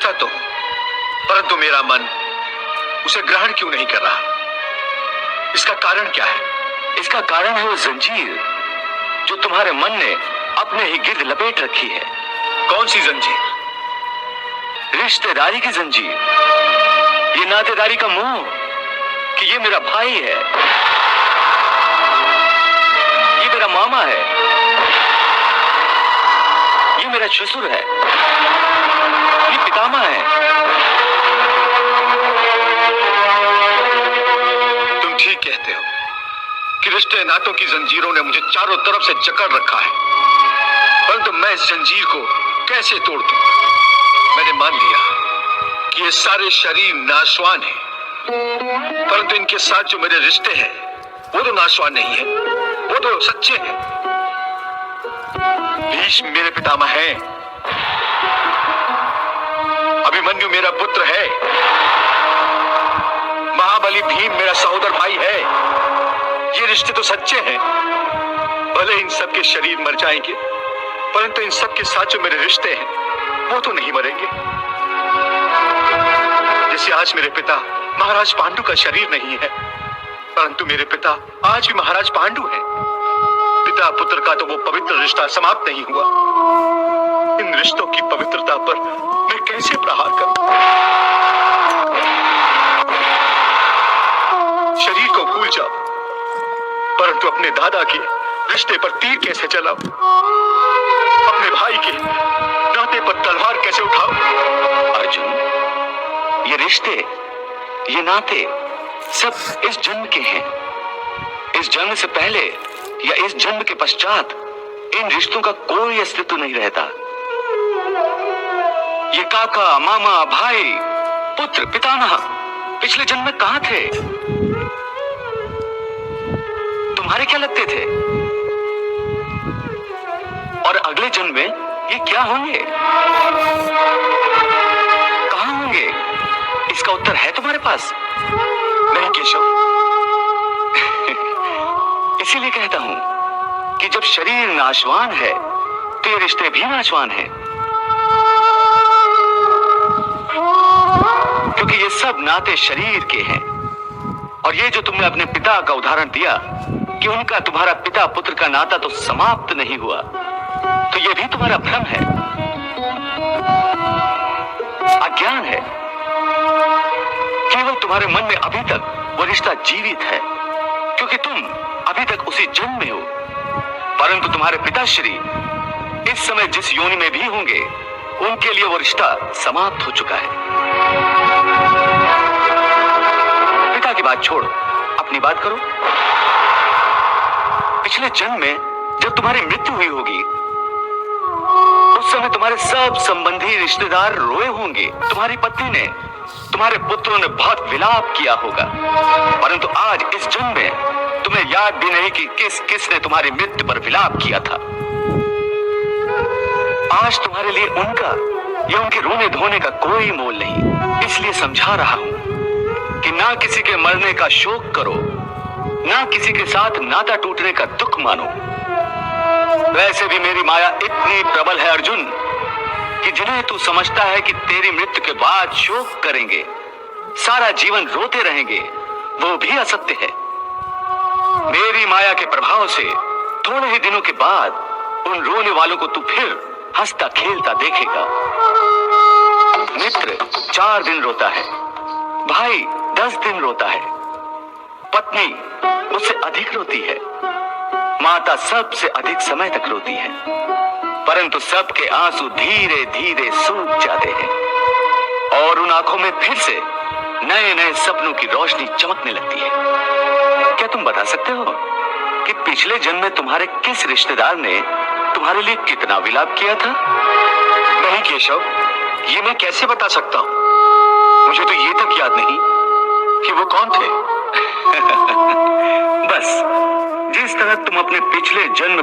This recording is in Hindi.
समझता तो हूं, परंतु मेरा मन उसे ग्रहण क्यों नहीं कर रहा? इसका कारण क्या है? इसका कारण है वो जंजीर जो तुम्हारे मन ने अपने ही गिर्द लपेट रखी है। कौन सी जंजीर? रिश्तेदारी की जंजीर, ये नातेदारी का मोह कि ये मेरा भाई है, ये मेरा मामा है, ये मेरा ससुर है, ये पितामह है। तुम ठीक कहते हो कि रिश्ते नातों की जंजीरों ने मुझे चारों तरफ से जकड़ रखा है, परंतु मैं इस जंजीर को कैसे तोड़ दूं? मैंने मान लिया कि ये सारे शरीर नाशवान हैं, परंतु इनके साथ जो मेरे रिश्ते हैं वो तो नाशवान नहीं है, वो तो सच्चे हैं। भीष्म मेरे पितामह हैं, अभिमन्यु मेरा पुत्र है, महाबली भीम मेरा सहोदर भाई है। ये रिश्ते तो सच्चे हैं। भले इन सब के शरीर मर जाएंगे, परंतु इन सब के साथ जो मेरे रिश्ते हैं वो तो नहीं मरेंगे। जैसे आज मेरे पिता महाराज पांडु का शरीर नहीं है, परंतु मेरे पिता आज भी महाराज पांडु हैं। पिता पुत्र का तो वो पवित्र रिश्ता समाप्त नहीं हुआ। इन रिश्तों की पवित्रता पर मैं कैसे प्रहार करूं? शरीर को भूल जाओ, परंतु अपने दादा के रिश्ते पर तीर कैसे चलाओ? अपने भाई के नाते पर तलवार कैसे उठाओ? अर्जुन, ये रिश्ते, ये नाते सब इस जन्म के हैं। इस जन्म से पहले या इस जन्म के पश्चात इन रिश्तों का कोई अस्तित्व नहीं रहता। ये काका, मामा, भाई, पुत्र, पितामह पिछले जन्म में कहां थे? तुम्हारे क्या लगते थे? और अगले जन्म में ये क्या होंगे, कहां होंगे? इसका उत्तर है तुम्हारे पास? नहीं केशव। इसीलिए कहता हूं कि जब शरीर नाशवान है तो ये रिश्ते भी नाशवान हैं, क्योंकि ये सब नाते शरीर के हैं। और ये जो तुमने अपने पिता का उदाहरण दिया कि उनका तुम्हारा पिता पुत्र का नाता तो समाप्त नहीं हुआ, तो ये भी तुम्हारा भ्रम है, अज्ञान है। केवल तुम्हारे मन में अभी तक वो रिश्ता जीवित है, क्योंकि तुम अभी तक उसी जन्म में हो, परंतु तुम्हारे पिताश्री इस समय जिस योनि में भी होंगे, उनके लिए वो रिश्ता समाप्त हो चुका है। पिता की बात छोड़ो, अपनी बात करो। पिछले जन्म में जब तुम्हारी मृत्यु हुई होगी, उस समय तुम्हारे सब संबंधी रिश्तेदार रोए होंगे। तुम्हारी पत्नी ने, तुम्हारे पुत्रों ने बहुत विलाप किया होगा, परंतु आज इस जन्म में तुम्हें याद भी नहीं कि किस किस ने तुम्हारी मृत्यु पर विलाप किया था। आज तुम्हारे लिए उनका या उनके रोने धोने का कोई मोल नहीं। इसलिए समझा रहा हूं कि ना किसी के मरने का शोक करो, ना किसी के साथ नाता टूटने का दुख मानो। वैसे भी मेरी माया इतनी प्रबल है अर्जुन कि जिन्हें तू समझता है कि तेरी मृत्यु के बाद शोक करेंगे, सारा जीवन रोते रहेंगे, वो भी असत्य है। मेरी माया के प्रभाव से थोड़े ही दिनों के बाद उन रोने वालों को तू फिर हंसता खेलता देखेगा। मित्र 4 दिन रोता है, भाई 10 दिन रोता है, पत्नी उससे अधिक रोती है, माता सबसे अधिक समय तक रोती है, परंतु सबके आंसू धीरे धीरे सूख जाते हैं और उन आंखों में फिर से नए नए सपनों की रोशनी चमकने लगती है। क्या तुम बता सकते हो कि पिछले जन्म में तुम्हारे किस रिश्तेदार ने तुम्हारे लिए कितना विलाप किया था? नहीं केशव, ये मैं कैसे बता सकता हूं? मुझे तो ये तक याद नहीं कि वो कौन थे। बस जिस तरह तुम अपने पिछले जन्म